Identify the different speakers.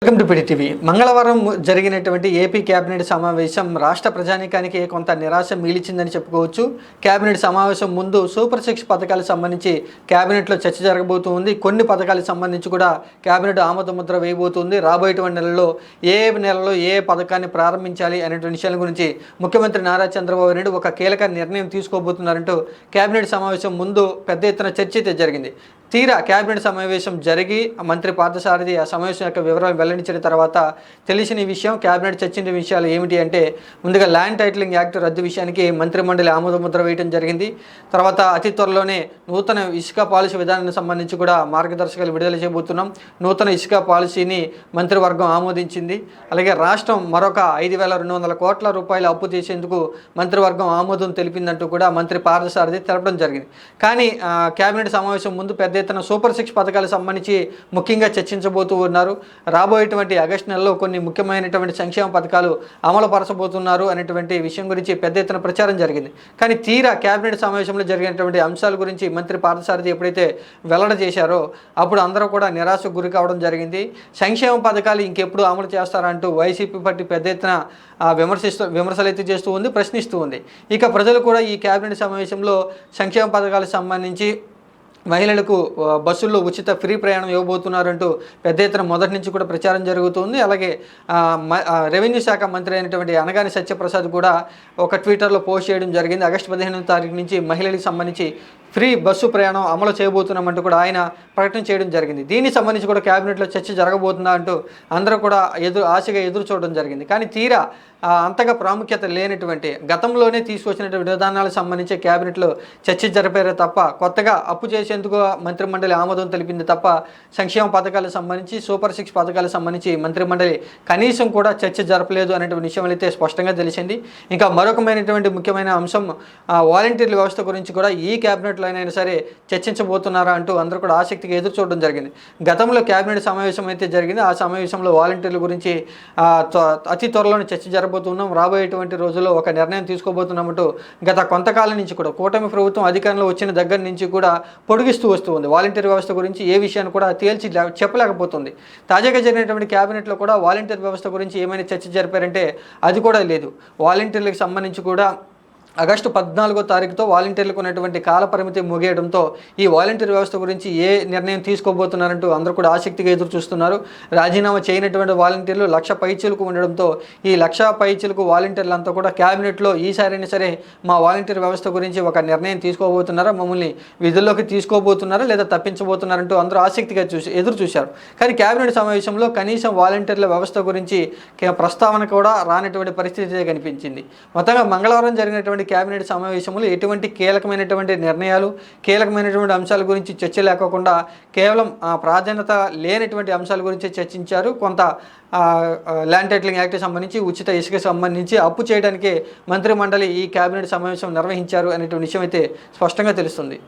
Speaker 1: Welcome to PD TV. మంగళవారం జరిగినటువంటి AP cabinet సమావేశం రాష్ట్ర ప్రజానీకానికి కొంత నిరాశ మిగిల్చిందని చెప్పుకోవచ్చు. కేబినెట్ సమావేశం ముందు సూపర్ సిక్స్ పథకాలకు సంబంధించి కేబినెట్లో చర్చ జరగబోతుంది. కొన్ని పథకాలకు సంబంధించి కూడా కేబినెట్ ఆమోద ముద్ర వేయబోతుంది. రాబోయేటువంటి నెలలో ఏ పథకాన్ని ప్రారంభించాలి అనేటువంటి విషయాల గురించి ముఖ్యమంత్రి నారా చంద్రబాబు నాయుడు ఒక కీలక నిర్ణయం తీసుకోబోతున్నారంటూ కేబినెట్ సమావేశం ముందు పెద్ద ఎత్తున చర్చ అయితే జరిగింది. తీరా కేబినెట్ సమావేశం జరిగి మంత్రి పార్థసారథి ఆ సమావేశం యొక్క వివరాలు వెల్లడించిన తర్వాత తెలిసిన విషయం, కేబినెట్ చర్చించిన విషయాలు ఏమిటి అంటే, ముందుగా ల్యాండ్ టైటిలింగ్ యాక్ట్ రద్దు విషయానికి మంత్రిమండలి ఆమోద ముద్ర వేయడం జరిగింది. తర్వాత అతి త్వరలోనే నూతన ఇసుక పాలసీ విధానానికి సంబంధించి కూడా మార్గదర్శకాలు విడుదల చేయబోతున్నాం. నూతన ఇసుక పాలసీని మంత్రివర్గం ఆమోదించింది. అలాగే రాష్ట్రం మరొక 5,200 కోట్ల రూపాయల అప్పు చేసేందుకు మంత్రివర్గం ఆమోదం తెలిపిందంటూ కూడా మంత్రి పార్థసారథి తెలపడం జరిగింది. కానీ కేబినెట్ సమావేశం ముందు పెద్ద ఎత్తున సూపర్ సిక్స్ పథకాలకు సంబంధించి ముఖ్యంగా చర్చించబోతూ ఉన్నారు. రాబోయేటువంటి ఆగస్టు నెలలో కొన్ని ముఖ్యమైనటువంటి సంక్షేమ పథకాలు అమలు పరచబోతున్నారు అనేటువంటి విషయం గురించి పెద్ద ఎత్తున ప్రచారం జరిగింది. కానీ తీరా కేబినెట్ సమావేశంలో జరిగినటువంటి అంశాల గురించి మంత్రి పార్థసారథి ఎప్పుడైతే వెల్లడి చేశారో అప్పుడు అందరూ కూడా నిరాశకు గురి కావడం జరిగింది. సంక్షేమ పథకాలు ఇంకెప్పుడు అమలు చేస్తారంటూ వైసీపీ పార్టీ పెద్ద ఎత్తున విమర్శలు అయితే చేస్తూ ఉంది, ప్రశ్నిస్తూ ఉంది. ఇక ప్రజలు కూడా ఈ కేబినెట్ సమావేశంలో సంక్షేమ పథకాలకు సంబంధించి మహిళలకు బస్సుల్లో ఉచిత ఫ్రీ ప్రయాణం ఇవ్వబోతున్నారంటూ పెద్ద ఎత్తున మొదటి నుంచి కూడా ప్రచారం జరుగుతుంది. అలాగే రెవెన్యూ శాఖ మంత్రి అయినటువంటి అనగాని సత్యప్రసాద్ కూడా ఒక ట్విట్టర్లో పోస్ట్ చేయడం జరిగింది. ఆగస్టు 15వ తారీఖు నుంచి మహిళలకు సంబంధించి ఫ్రీ బస్సు ప్రయాణం అమలు చేయబోతున్నామంటూ కూడా ఆయన ప్రకటన చేయడం జరిగింది. దీనికి సంబంధించి కూడా కేబినెట్లో చర్చ జరగబోతుందా అంటూ అందరూ కూడా ఆశగా ఎదురు చూడడం జరిగింది. కానీ తీరా అంతగా ప్రాముఖ్యత లేనటువంటి గతంలోనే తీసుకొచ్చినటువంటి విధానాలకు సంబంధించి కేబినెట్లో చర్చ జరిపారే తప్ప కొత్తగా అప్పు చేసేందుకు మంత్రిమండలి ఆమోదం తెలిపింది తప్ప సంక్షేమ పథకాలకు సంబంధించి సూపర్ సిక్స్ పథకాలకు సంబంధించి మంత్రిమండలి కనీసం కూడా చర్చ జరపలేదు అనేటువంటి విషయం అయితే స్పష్టంగా తెలిసింది. ఇంకా మరొకమైనటువంటి ముఖ్యమైన అంశం వాలంటీర్ల వ్యవస్థ గురించి కూడా ఈ కేబినెట్లో అయినా సరే చర్చించబోతున్నారా అంటూ అందరూ కూడా ఆసక్తిగా ఎదురు చూడడం జరిగింది. గతంలో కేబినెట్ సమావేశం అయితే జరిగింది. ఆ సమావేశంలో వాలంటీర్ల గురించి అతి త్వరలోనే చర్చ జరగబోతున్నాం, రాబోయేటువంటి రోజుల్లో ఒక నిర్ణయం తీసుకోబోతున్నామంటూ గత కొంతకాలం నుంచి కూడా కూటమి ప్రభుత్వం అధికారంలో వచ్చిన దగ్గర నుంచి కూడా పొడిగిస్తూ వస్తూ ఉంది. వాలంటీర్ వ్యవస్థ గురించి ఏ విషయాన్ని కూడా తేల్చి చెప్పలేకపోతుంది. తాజాగా జరిగినటువంటి కేబినెట్లో కూడా వాలంటీర్ వ్యవస్థ గురించి ఏమైనా చర్చ జరిపారంటే అది కూడా లేదు. వాలంటీర్లకు సంబంధించి కూడా ఆగస్టు 14వ తారీఖుతో వాలంటీర్లకు ఉన్నటువంటి కాల పరిమితి ముగియడంతో ఈ వాలంటీర్ వ్యవస్థ గురించి ఏ నిర్ణయం తీసుకోబోతున్నారంటూ అందరూ కూడా ఆసక్తిగా ఎదురు చూస్తున్నారు. రాజీనామా చేయనటువంటి వాలంటీర్లు 1,00,000 పైచీలకు ఉండడంతో ఈ 1,00,000 పైచీలకు వాలంటీర్లంతా కూడా కేబినెట్లో ఈసారైనా సరే మా వాలంటీర్ వ్యవస్థ గురించి ఒక నిర్ణయం తీసుకోబోతున్నారా, మమ్మల్ని విధుల్లోకి తీసుకోబోతున్నారా లేదా తప్పించబోతున్నారంటూ అందరూ ఆసక్తిగా ఎదురు చూశారు. కానీ కేబినెట్ సమావేశంలో కనీసం వాలంటీర్ల వ్యవస్థ గురించి ప్రస్తావన కూడా రానటువంటి పరిస్థితి కనిపించింది. మొత్తంగా మంగళవారం జరిగినటువంటి కేబినెట్ సమావేశంలో ఎటువంటి కీలకమైనటువంటి నిర్ణయాలు, కీలకమైనటువంటి అంశాల గురించి చర్చ లేకోకుండా కేవలం ప్రాధాన్యత లేనటువంటి అంశాల గురించి చర్చించారు. కొంత ల్యాండ్ టైటిలింగ్ యాక్ట్కి సంబంధించి, ఉచిత ఇసుక సంబంధించి అప్పు చేయడానికే మంత్రిమండలి ఈ కేబినెట్ సమావేశం నిర్వహించారు అనేటువంటి విషయం అయితే స్పష్టంగా తెలుస్తుంది.